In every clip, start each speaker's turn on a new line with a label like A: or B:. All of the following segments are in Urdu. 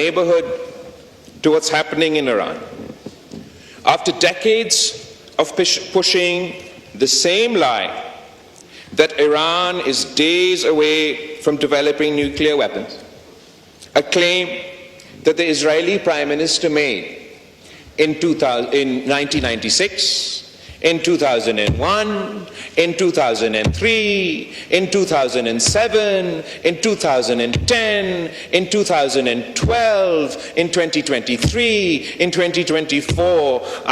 A: neighborhood to what's happening in Iran. After decades of pushing the same lie that Iran is days away from developing nuclear weapons, a claim that the Israeli Prime Minister made in 1996, in 2001, in 2003, in 2007, in 2010, in 2012, in 2023, in 2024,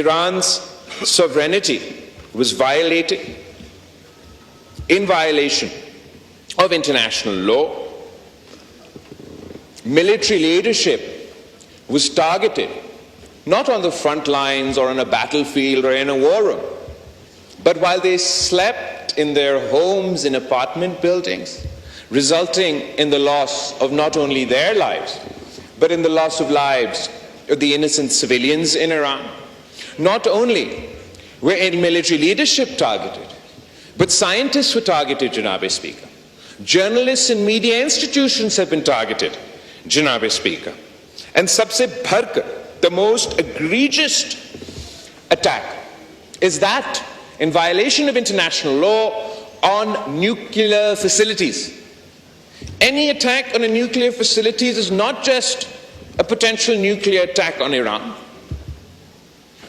A: Iran's sovereignty was violated in violation of international law. Military leadership was targeted not on the front lines or on a battlefield or in a war room, but while they slept in their homes in apartment buildings, resulting in the loss of not only their lives, but in the loss of lives of the innocent civilians in Iran. Not only were military leadership targeted, but scientists were targeted, Janabe Speaker. Journalists and media institutions have been targeted, Janabe Speaker. And sabse bharkar, the most egregious attack is that in violation of international law on nuclear facilities. Any attack on a nuclear facility is not just a potential nuclear attack on Iran.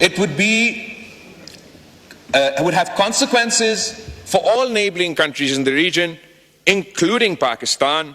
A: It would have consequences for all neighboring countries in the region, including Pakistan.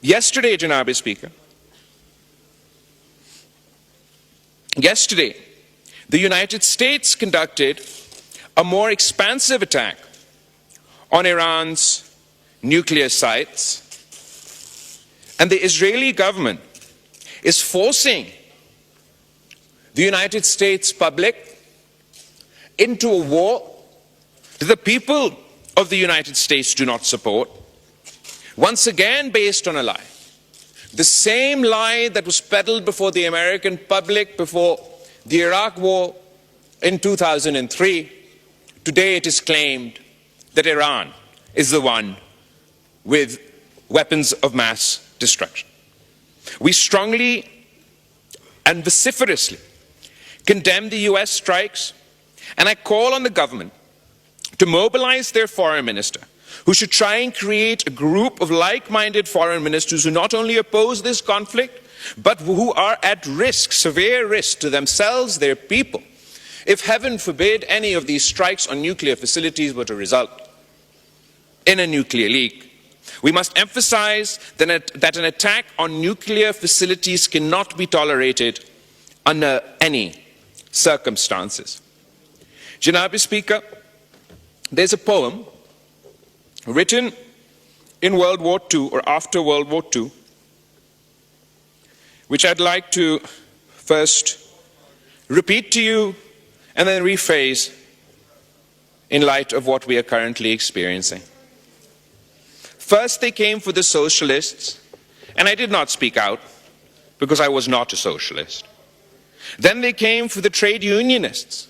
A: Yesterday, Janabi Speaker, the United States conducted a more expansive attack on Iran's nuclear sites, and the Israeli government is forcing the United States public into a war that the people of the United States do not support, once again based on a lie. The same lie that was peddled before the American public before the Iraq war in 2003. Today it is claimed that Iran is the one with weapons of mass destruction. We strongly and vociferously condemn the US strikes, and I call on the government to mobilize their foreign minister, who should try and create a group of like-minded foreign ministers who not only oppose this conflict, but who are at risk, severe risk to themselves, their people, if heaven forbid any of these strikes on nuclear facilities were to result in a nuclear leak. We must emphasize that an attack on nuclear facilities cannot be tolerated under any circumstances. Janabi Speaker, there's a poem written in World War II or after World War II, which I'd like to first repeat to you and then rephrase in light of what we are currently experiencing. First they came for the socialists, and I did not speak out because I was not a socialist. Then they came for the trade unionists,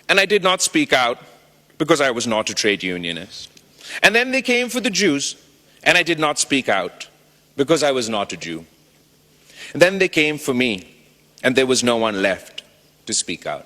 A: and I did not speak out because I was not a trade unionist. And then they came for the Jews, and I did not speak out because I was not a Jew. And then they came for me, and there was no one left to speak out.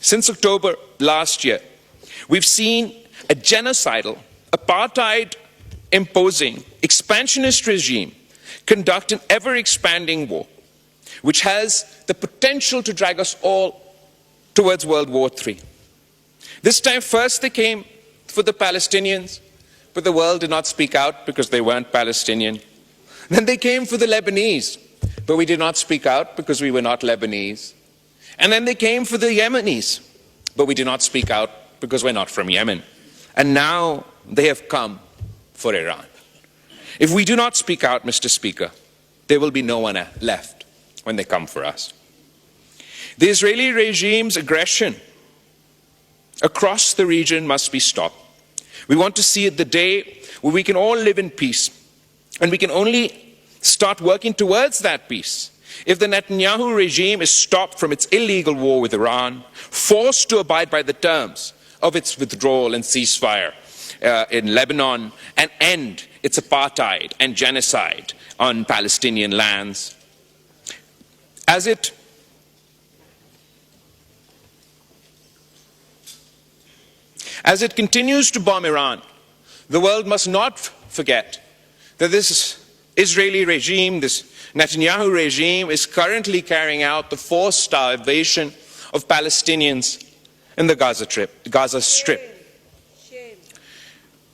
A: since October last year, we've seen a genocidal, apartheid imposing, expansionist regime conduct an ever-expanding war, which has the potential to drag us all towards World War III. This time, first they came for the Palestinians, but the world did not speak out because they weren't Palestinian. Then they came for the Lebanese, but we did not speak out because we were not Lebanese. And then they came for the Yemenis, but we did not speak out because we're not from Yemen. And now they have come for Iran. If we do not speak out, Mr. Speaker, there will be no one left when they come for us. The Israeli regime's aggression across the region must be stopped. We want to see the day where we can all live in peace, and we can only start working towards that peace if the Netanyahu regime is stopped from its illegal war with Iran, forced to abide by the terms of its withdrawal and ceasefire in Lebanon, and end its apartheid and genocide on Palestinian lands. As it continues to bomb Iran, the world must not forget that this Israeli regime, this Netanyahu regime, is currently carrying out the forced starvation of Palestinians in the Gaza Strip.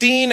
A: 3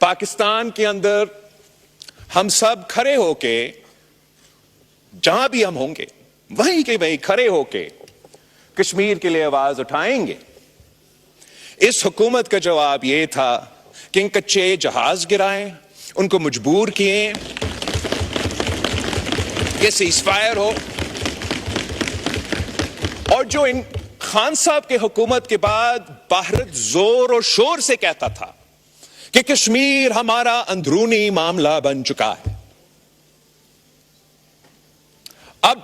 B: Pakistan کے اندر ہم سب کھڑے ہو کے جہاں بھی ہم ہوں گے وہیں کے وہیں کھڑے ہو کے کشمیر کے لیے آواز اٹھائیں گے. اس حکومت کا جواب یہ تھا کہ ان کچے جہاز گرائیں, ان کو مجبور کیے کہ سیز فائر ہو, اور جو ان خان صاحب کے حکومت کے بعد بھارت زور اور شور سے کہتا تھا کہ کشمیر ہمارا اندرونی معاملہ بن چکا ہے, اب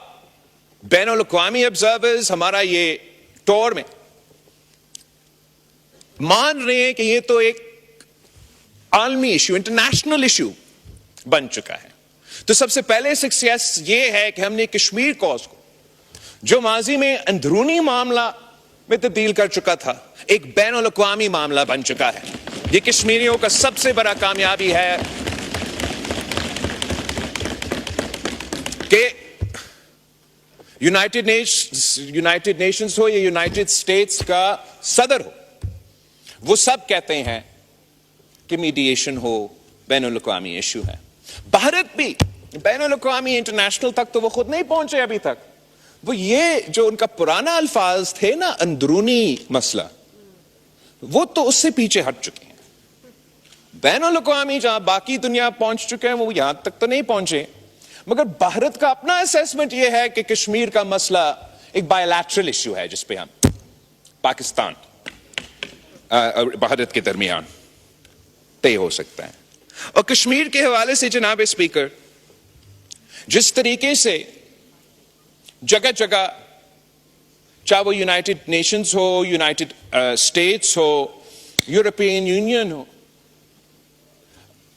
B: بین الاقوامی آبزرورز ہمارا یہ ٹور میں مان رہے ہیں کہ یہ تو ایک عالمی ایشو, انٹرنیشنل ایشو بن چکا ہے. تو سب سے پہلے سکسیس یہ ہے کہ ہم نے کشمیر کوز کو, جو ماضی میں اندرونی معاملہ میں تبدیل کر چکا تھا, ایک بین الاقوامی معاملہ بن چکا ہے. یہ کشمیریوں کا سب سے بڑا کامیابی ہے کہ یونائٹڈ نیشنز ہو یا یونائٹڈ اسٹیٹس کا صدر ہو, وہ سب کہتے ہیں کہ میڈیشن ہو, بین الاقوامی ایشو ہے. بھارت بھی بین الاقوامی انٹرنیشنل تک تو وہ خود نہیں پہنچے ابھی تک. وہ یہ جو ان کا پرانا الفاظ تھے نا, اندرونی مسئلہ, وہ تو اس سے پیچھے ہٹ چکے ہیں. بین الاقوامی جہاں باقی دنیا پہنچ چکے ہیں وہ یہاں تک تو نہیں پہنچے, مگر بھارت کا اپنا اسیسمنٹ یہ ہے کہ کشمیر کا مسئلہ ایک بائی لیٹرل ایشو ہے جس پہ ہم پاکستان اور بھارت کے درمیان طے ہو سکتا ہے. اور کشمیر کے حوالے سے جناب اسپیکر, جس طریقے سے جگہ جگہ, چاہے وہ یونائٹڈ نیشنز ہو, یونائٹڈ اسٹیٹس ہو, یورپین یونین ہو,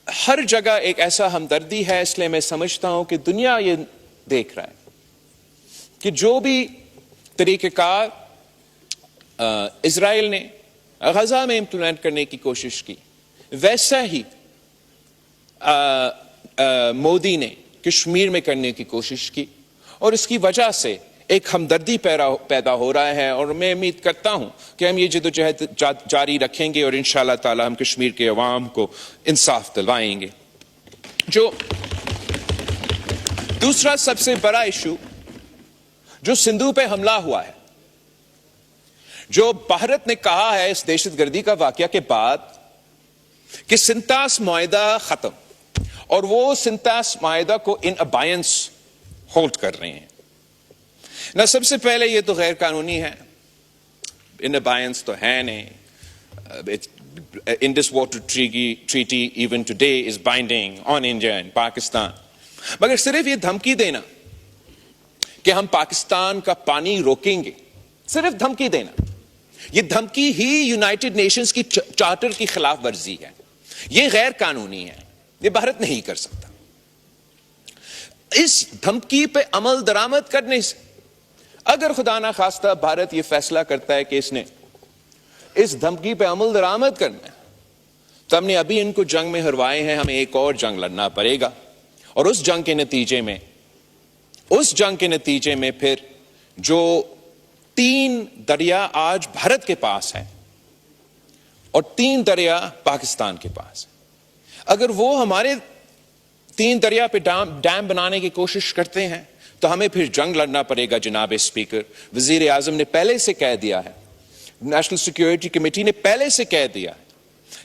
B: ہر جگہ ایک ایسا ہمدردی ہے. اس لیے میں سمجھتا ہوں کہ دنیا یہ دیکھ رہا ہے کہ جو بھی طریقہ کار اسرائیل نے غزہ میں امپلیمنٹ کرنے کی کوشش کی, ویسا ہی مودی نے کشمیر میں کرنے کی کوشش کی, اور اس کی وجہ سے ایک ہمدردی پیدا ہو رہا ہے. اور میں امید کرتا ہوں کہ ہم یہ جدوجہد جاری رکھیں گے اور انشاءاللہ تعالی ہم کشمیر کے عوام کو انصاف دلوائیں گے. جو دوسرا سب سے بڑا ایشو جو سندھو پہ حملہ ہوا ہے, جو بھارت نے کہا ہے اس دہشت گردی کا واقعہ کے بعد کہ سنتاس معاہدہ ختم, اور وہ سنتاس معاہدہ کو ان ابائنس ہولڈ کر رہے ہیں. نہ سب سے پہلے یہ تو غیر قانونی ہے, ان ابائنس تو ہے نہیں. Indus water treaty even today is binding on India and Pakistan. مگر صرف یہ دھمکی دینا کہ ہم پاکستان کا پانی روکیں گے, صرف دھمکی دینا, یہ دھمکی ہی یونائٹڈ نیشنز کی چارٹر کی خلاف ورزی ہے. یہ غیر قانونی ہے, یہ بھارت نہیں کر سکتا. اس دھمکی پہ عمل درآمد کرنے سے اگر خدا نہ خواستہ بھارت یہ فیصلہ کرتا ہے کہ اس نے اس دھمکی پہ عمل درآمد کرنا ہے, تو ہم نے ابھی ان کو جنگ میں ہروائے ہیں, ہمیں ایک اور جنگ لڑنا پڑے گا. اور اس جنگ کے نتیجے میں پھر جو 3 دریا آج بھارت کے پاس ہیں اور 3 دریا پاکستان کے پاس ہیں, اگر وہ ہمارے 3 دریا پہ ڈیم بنانے کی کوشش کرتے ہیں تو ہمیں پھر جنگ لڑنا پڑے گا. جناب اسپیکر, وزیر اعظم نے پہلے سے کہہ دیا ہے, نیشنل سیکیورٹی کمیٹی نے پہلے سے کہہ دیا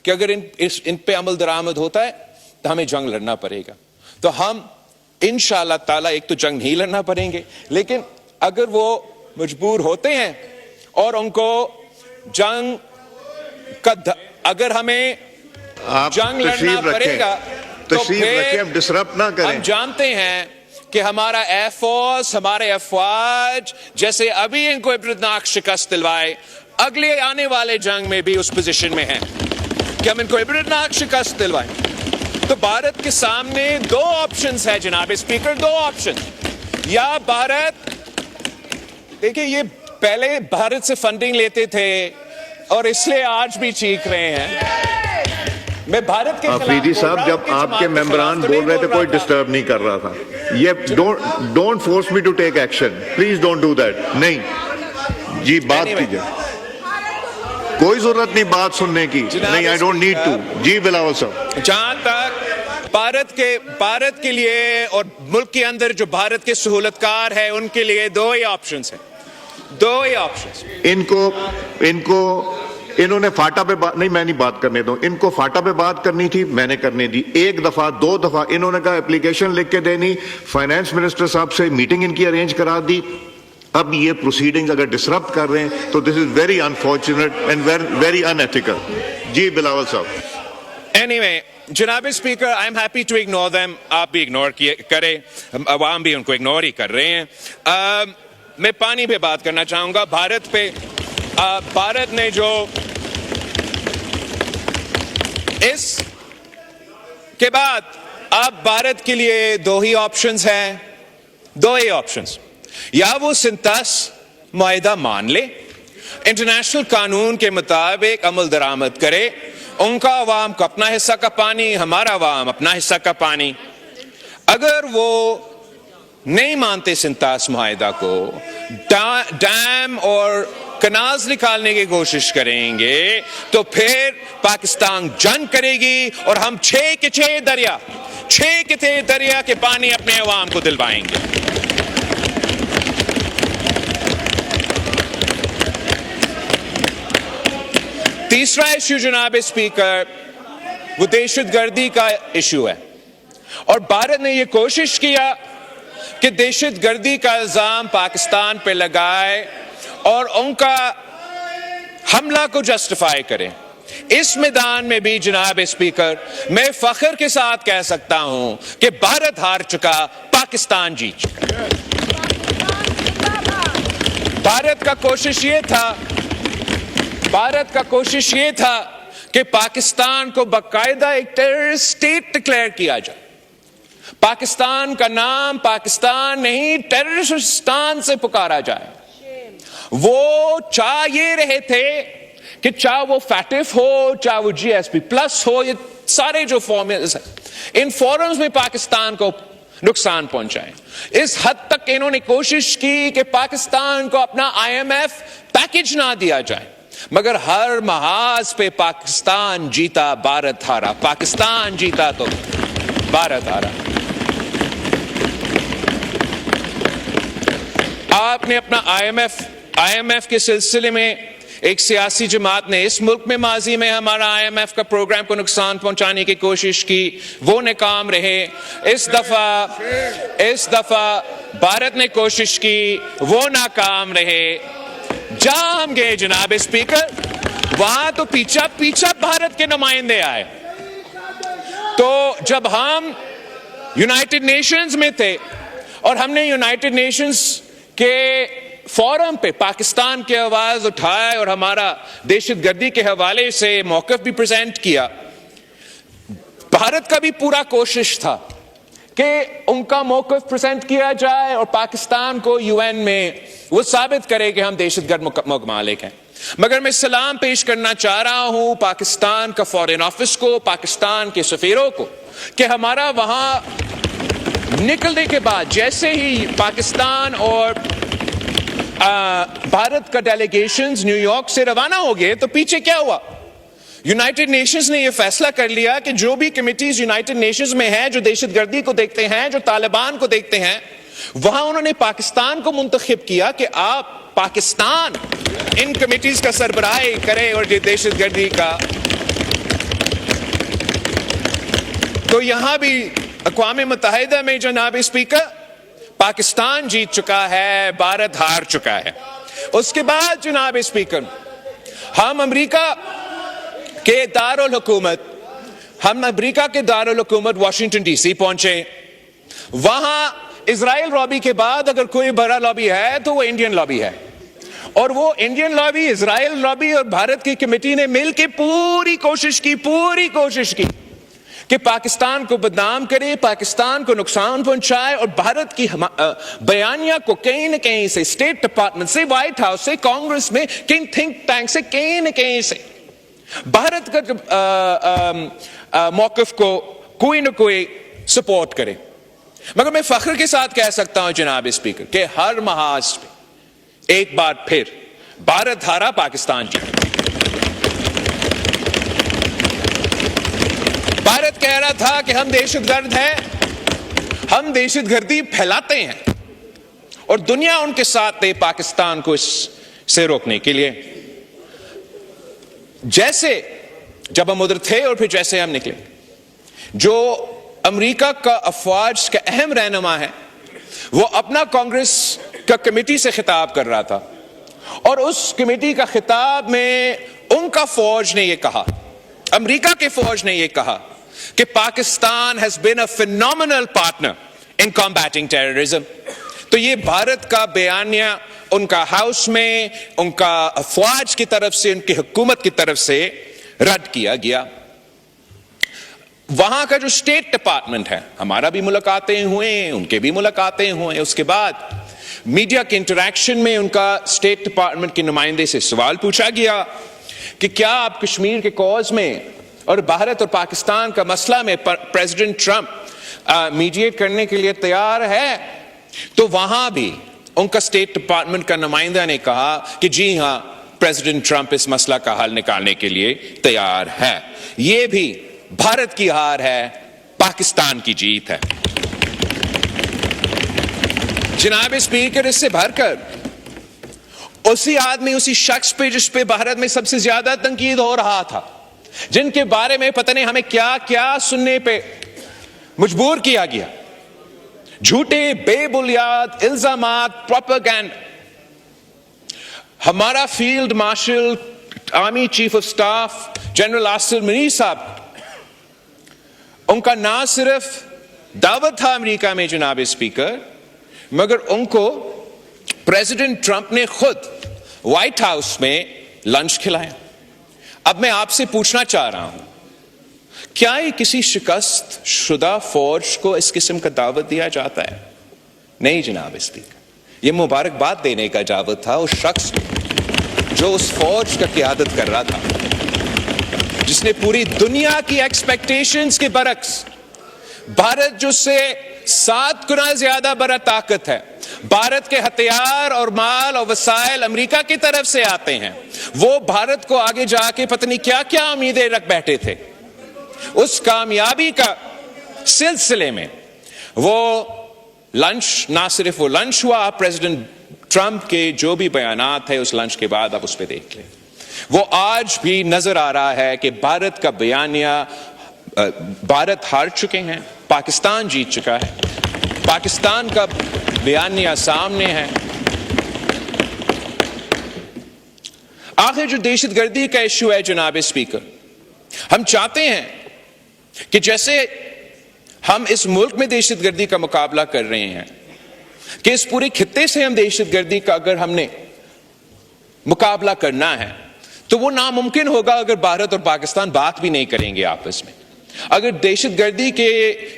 B: کہ اگر ان پہ عمل درآمد ہوتا ہے تو ہمیں جنگ لڑنا پڑے گا. تو ہم انشاءاللہ تعالیٰ ایک تو جنگ نہیں لڑنا پڑیں گے, لیکن اگر وہ مجبور ہوتے ہیں اور ان کو جنگ کا اگر ہمیں جنگ لڑنا پڑے گا تو پھر
C: ڈسرپٹ نہ کریں.
B: ہم جانتے ہیں کہ ہمارا ایئر فورس, ہمارے افواج جیسے ابھی ان کو عبرتناک شکست دلوائے, اگلے آنے والے جنگ میں بھی اس پوزیشن میں ہیں کہ ہم ان کو عبرتناک شکست دلوائیں. تو بھارت کے سامنے 2 آپشنز ہیں جناب اسپیکر, 2 آپشن. یا بھارت, دیکھیں یہ پہلے بھارت سے فنڈنگ لیتے تھے اور اس لیے آج بھی چیخ رہے ہیں. میں بھارت کے
C: آفریدی صاحب جب آپ کے ممبران بول رہے تھے کوئی ڈسٹرب نہیں کر رہا تھا. یہ don't force me to take action, please don't do that. نہیں جی, بات کیجیے. کوئی ضرورت نہیں بات سننے کی. نہیں, I don't need to. جی بلاول صاحب.
B: جہاں تک بھارت کے لیے اور ملک کے اندر جو بھارت کے سہولت کار ہے ان کے لیے دو ہی آپشنز ہیں. انہوں نے فاٹا پہ بات نہیں, میں نہیں بات کرنے دوں. ان کو فاٹا پہ بات کرنی تھی, میں نے کرنے دی. ایک دفعہ 2 دفعہ انہوں نے کہا اپلیکیشن لکھ کے دینی, فائنانس منسٹر صاحب سے میٹنگ ان کی ارینج کرا دی. اب یہ پروسیڈنگز اگر ڈسرپٹ کر رہے ہیں تو this is very unfortunate and very unethical. جی بلاول صاحب. Anyway, جناب speaker, I am happy to ignore them. آپ بھی اگنور کریں, عوام بھی ان کو اگنور ہی کر رہے ہیں. میں پانی پہ بات کرنا چاہوں گا, بھارت پہ. بھارت نے جو اس کے بعد اب بھارت کے لیے دو ہی آپشنز ہیں. یا وہ سنتاس معاہدہ مان لے, انٹرنیشنل قانون کے مطابق عمل درآمد کرے, ان کا عوام کو اپنا حصہ کا پانی, ہمارا عوام اپنا حصہ کا پانی. اگر وہ نہیں مانتے سنتاس معاہدہ کو, ڈیم اور کنالز نکالنے کی کوشش کریں گے, تو پھر پاکستان جنگ کرے گی اور ہم 6 کے 6 دریا کے پانی اپنے عوام کو دلوائیں گے. تیسرا ایشو جناب اسپیکر, وہ دہشت گردی کا ایشو ہے. اور بھارت نے یہ کوشش کیا کہ دہشت گردی کا الزام پاکستان پہ لگائے اور ان کا حملہ کو جسٹیفائی کرے. اس میدان میں بھی جناب اسپیکر میں فخر کے ساتھ کہہ سکتا ہوں کہ بھارت ہار چکا, پاکستان جیت چکا. بھارت کا کوشش یہ تھا کہ پاکستان کو باقاعدہ ایک ٹیررسٹ اسٹیٹ ڈکلیئر کیا جائے. پاکستان کا نام پاکستان نہیں, ٹیررسٹان سے پکارا جائے. وہ چاہ یہ رہے تھے کہ چاہے وہ فیٹف ہو, چاہے وہ GSP+ ہو, یہ سارے جو فارمز ہیں, ان فورمز میں پاکستان کو نقصان پہنچائیں. اس حد تک انہوں نے کوشش کی کہ پاکستان کو اپنا IMF پیکج نہ دیا جائے, مگر ہر محاذ پہ پاکستان جیتا, بھارت ہارا. پاکستان جیتا تو بھارت ہارا. آپ نے اپنا IMF کے سلسلے میں ایک سیاسی جماعت نے اس ملک میں ماضی میں ہمارا IMF کا پروگرام کو نقصان پہنچانے کی کوشش کی, وہ ناکام رہے. اس دفعہ بھارت نے کوشش کی, وہ ناکام رہے. جہاں ہم گئے جناب اسپیکر, وہاں تو پیچھا بھارت کے نمائندے آئے. تو جب ہم یونائٹڈ نیشنز میں تھے اور ہم نے یونائٹڈ نیشنز کے فورم پہ پاکستان کی آواز اٹھائے اور ہمارا دہشت گردی کے حوالے سے موقف بھی پریزنٹ کیا, بھارت کا بھی پورا کوشش تھا کہ ان کا موقف پریزنٹ کیا جائے اور پاکستان کو UN میں وہ ثابت کرے کہ ہم دہشت گرد ممالک ہیں. مگر میں سلام پیش کرنا چاہ رہا ہوں پاکستان کا فارن آفس کو, پاکستان کے سفیروں کو, کہ ہمارا وہاں نکلنے کے بعد جیسے ہی پاکستان اور بھارت کا ڈیلیگیشنز نیو یارک سے روانہ ہو گئے, تو پیچھے کیا ہوا, یونائٹڈ نیشنز نے یہ فیصلہ کر لیا کہ جو بھی کمیٹیز یونائٹڈ نیشنز میں ہیں جو دہشت گردی کو دیکھتے ہیں, جو طالبان کو دیکھتے ہیں, وہاں انہوں نے پاکستان کو منتخب کیا کہ آپ پاکستان ان کمیٹیز کا سربراہی کرے اور یہ دہشت گردی کا. تو یہاں بھی اقوام متحدہ میں جناب اسپیکر پاکستان جیت چکا ہے, بھارت ہار چکا ہے. اس کے بعد جناب اسپیکر ہم امریکہ کے دارالحکومت واشنگٹن DC پہنچے. وہاں اسرائیل لابی کے بعد اگر کوئی بڑا لابی ہے تو وہ انڈین لابی ہے, اور وہ انڈین لابی, اسرائیل لابی اور بھارت کی کمیٹی نے مل کے پوری کوشش کی کہ پاکستان کو بدنام کرے, پاکستان کو نقصان پہنچائے, اور بھارت کی بیانیہ کو کہیں نہ کہیں سے, اسٹیٹ ڈپارٹمنٹ سے, وائٹ ہاؤس سے, کانگریس میں, کہیں تھنک ٹینک سے, کہیں نہ کہیں سے بھارت کا موقف کو کوئی نہ کوئی سپورٹ کرے. مگر میں فخر کے ساتھ کہہ سکتا ہوں جناب اسپیکر کہ ہر محاذ پہ ایک بار پھر بھارت ہارا, پاکستان جیتا. بھارت کہہ رہا تھا کہ ہم دہشت گرد ہیں، ہم دہشت گردی پھیلاتے ہیں، اور دنیا ان کے ساتھ ہے پاکستان کو اس سے روکنے کے لیے. جیسے جب ہم ادھر تھے اور پھر جیسے ہم نکلے، جو امریکہ کا افواج کا اہم رہنما ہے وہ اپنا کانگریس کا کمیٹی سے خطاب کر رہا تھا، اور اس کمیٹی کا خطاب میں ان کا فوج نے یہ کہا، امریکہ کے فوج نے یہ کہا کہ Pakistan has been a phenomenal partner in combating terrorism. تو یہ بھارت کا بیانیہ ان کا ہاؤس میں، ان کا افواج کی طرف سے، ان کی حکومت کی طرف سے رد کیا گیا. وہاں کا جو اسٹیٹ ڈپارٹمنٹ ہے، ہمارا بھی ملاقاتیں ہوئے، ان کے بھی ملاقاتیں ہوئے. اس کے بعد میڈیا کے انٹریکشن میں ان کا اسٹیٹ ڈپارٹمنٹ کے نمائندے سے سوال پوچھا گیا کہ کیا آپ کشمیر کے کوز میں اور بھارت اور پاکستان کا مسئلہ میں پریزیڈنٹ ٹرمپ میڈیٹ کرنے کے لیے تیار ہے؟ تو وہاں بھی ان کا اسٹیٹ ڈپارٹمنٹ کا نمائندہ نے کہا کہ جی ہاں، پریزیڈنٹ ٹرمپ اس مسئلہ کا حل نکالنے کے لیے تیار ہے. یہ بھی بھارت کی ہار ہے، پاکستان کی جیت ہے. جناب اسپیکر، اس سے بھر کر اسی آدمی، اسی شخص پہ جس پہ بھارت میں سب سے زیادہ تنقید ہو رہا تھا، جن کے بارے میں پتہ نہیں ہمیں کیا کیا سننے پہ مجبور کیا گیا، جھوٹے بے بنیاد الزامات، پروپیگنڈا. ہمارا field marshal, army chief of staff general Asif Munir صاحب، ان کا نہ صرف دعوت تھا امریکہ میں جناب اسپیکر، مگر ان کو پریزیڈنٹ ٹرمپ نے خود وائٹ ہاؤس میں لنچ کھلایا. اب میں آپ سے پوچھنا چاہ رہا ہوں، کیا یہ کسی شکست شدہ فوج کو اس قسم کا دعوت دیا جاتا ہے؟ نہیں جناب اسپیکر، یہ مبارکباد دینے کا دعوت تھا اس شخص جو اس فوج کا قیادت کر رہا تھا، جس نے پوری دنیا کی ایکسپیکٹیشنز کے برعکس، بھارت جو سے 7 گنا زیادہ بڑا طاقت ہے، بھارت کے ہتھیار اور مال اور وسائل امریکہ کی طرف سے آتے ہیں، وہ بھارت کو آگے جا کے پتہ نہیں کیا کیا امیدیں رکھ بیٹھے تھے. اس کامیابی کا سلسلے میں وہ لنچ، نہ صرف وہ لنچ ہوا، پریزیڈنٹ ٹرمپ کے جو بھی بیانات ہیں اس لنچ کے بعد آپ اس پہ دیکھ لیں، وہ آج بھی نظر آ رہا ہے کہ بھارت کا بیانیہ، بھارت ہار چکے ہیں، پاکستان جیت چکا ہے، پاکستان کا بیانیہ سامنے ہے. آخر جو دہشت گردی کا ایشو ہے جناب اسپیکر، ہم چاہتے ہیں کہ جیسے ہم اس ملک میں دہشت گردی کا مقابلہ کر رہے ہیں، کہ اس پورے خطے سے ہم دہشت گردی کا اگر ہم نے مقابلہ کرنا ہے تو وہ ناممکن ہوگا اگر بھارت اور پاکستان بات بھی نہیں کریں گے آپس میں. اگر دہشت گردی کے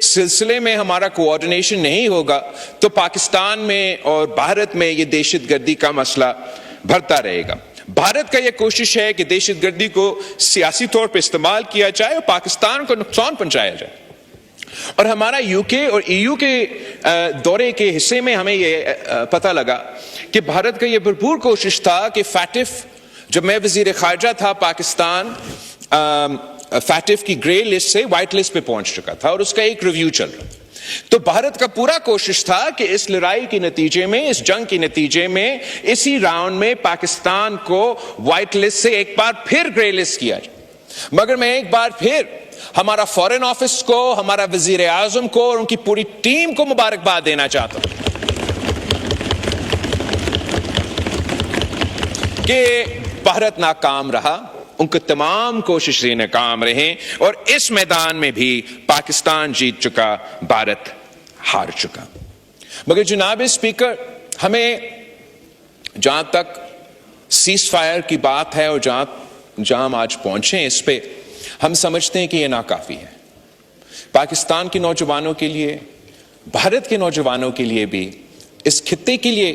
B: سلسلے میں ہمارا کوآرڈینیشن نہیں ہوگا تو پاکستان میں اور بھارت میں یہ دہشت گردی کا مسئلہ بڑھتا رہے گا. بھارت کا یہ کوشش ہے کہ دہشت گردی کو سیاسی طور پہ استعمال کیا جائے اور پاکستان کو نقصان پہنچایا جائے. اور ہمارا یو کے اور ای یو کے دورے کے حصے میں ہمیں یہ پتہ لگا کہ بھارت کا یہ بھرپور کوشش تھا کہ فیٹف، جب میں وزیر خارجہ تھا پاکستان، فیٹف کی گرے لسٹ سے وائٹ لسٹ پہ پہنچ چکا تھا اور اس کا ایک ریویو چل رہا. تو بھارت کا پورا کوشش تھا کہ اس لڑائی کے نتیجے میں، اس جنگ کے نتیجے میں، اسی راؤنڈ میں پاکستان کو وائٹ لسٹ سے ایک بار پھر گرے لسٹ کیا جائے. مگر میں ایک بار پھر ہمارا فارن آفس کو، ہمارا وزیر اعظم کو اور ان کی پوری ٹیم کو مبارکباد دینا چاہتا ہوں کہ بھارت ناکام رہا، ان کی تمام کوششیں ناکام رہیں، اور اس میدان میں بھی پاکستان جیت چکا، بھارت ہار چکا. مگر جناب اسپیکر، ہمیں جہاں تک سیز فائر کی بات ہے اور جہاں ہم آج پہنچے اس پہ، ہم سمجھتے ہیں کہ یہ ناکافی ہے. پاکستان کے نوجوانوں کے لیے، بھارت کے نوجوانوں کے لیے بھی، اس خطے کے لیے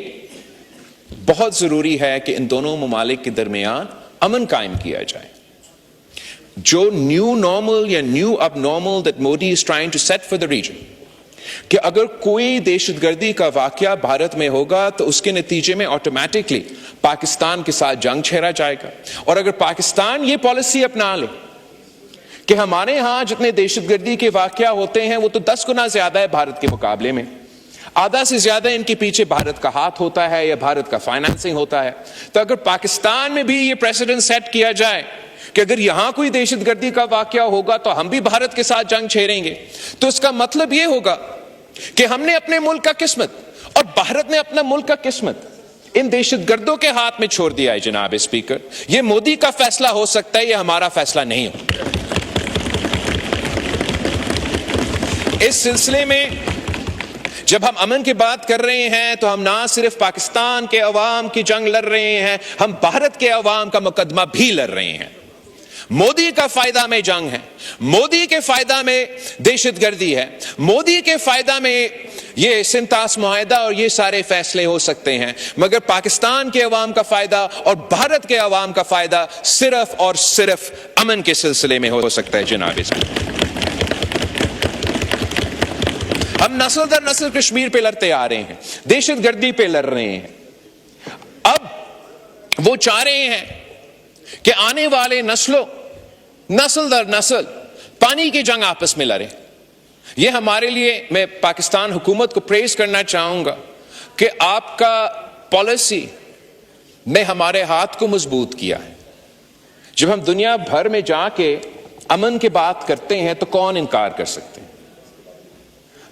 B: بہت ضروری ہے کہ ان دونوں ممالک کے درمیان امن قائم کیا جائے. جو نیو نارمل یا نیو اب normal that Modi is trying to set for the region, کہ اگر کوئی دہشت گردی کا واقعہ بھارت میں ہوگا تو اس کے نتیجے میں آٹومیٹکلی پاکستان کے ساتھ جنگ چھیڑا جائے گا. اور اگر پاکستان یہ پالیسی اپنا لے کہ ہمارے ہاں جتنے دہشت گردی کے واقعہ ہوتے ہیں وہ تو 10 گنا زیادہ ہے بھارت کے مقابلے میں. آدھا سے زیادہ ان کے پیچھے بھارت کا ہاتھ ہوتا ہے یا بھارت کا فائنانسنگ ہوتا ہے. تو اگر پاکستان میں بھی یہ پریسیڈنٹ سیٹ کیا جائے کہ اگر یہاں کوئی دہشت گردی کا واقعہ ہوگا تو ہم بھی بھارت کے ساتھ جنگ چھیڑیں گے, تو اس کا مطلب یہ ہوگا کہ ہم نے اپنے ملک کا قسمت اور بھارت نے اپنا ملک کا قسمت ان دہشت گردوں کے ہاتھ میں چھوڑ دیا ہے. جناب اسپیکر, یہ مودی کا فیصلہ ہو سکتا ہے, یہ ہمارا فیصلہ نہیں ہو. اس سلسلے میں جب ہم امن کی بات کر رہے ہیں تو ہم نہ صرف پاکستان کے عوام کی جنگ لڑ رہے ہیں, ہم بھارت کے عوام کا مقدمہ بھی لڑ رہے ہیں. مودی کا فائدہ میں جنگ ہے, مودی کے فائدہ میں دہشت گردی ہے, مودی کے فائدہ میں یہ سنتاس معاہدہ اور یہ سارے فیصلے ہو سکتے ہیں, مگر پاکستان کے عوام کا فائدہ اور بھارت کے عوام کا فائدہ صرف اور صرف امن کے سلسلے میں ہو سکتا ہے. جناب ہم نسل در نسل کشمیر پہ لڑتے آ رہے ہیں, دہشت گردی پہ لڑ رہے ہیں. اب وہ چاہ رہے ہیں کہ آنے والے نسل در نسل پانی کی جنگ آپس میں لڑے. یہ ہمارے لیے, میں پاکستان حکومت کو پریز کرنا چاہوں گا کہ آپ کا پالیسی نے ہمارے ہاتھ کو مضبوط کیا ہے. جب ہم دنیا بھر میں جا کے امن کی بات کرتے ہیں تو کون انکار کر سکتے ہیں.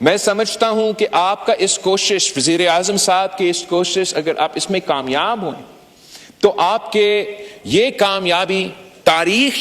B: میں سمجھتا ہوں کہ آپ کا اس کوشش, وزیر اعظم صاحب کی اس کوشش, اگر آپ اس میں کامیاب ہوئیں تو آپ کے یہ کامیابی تاریخ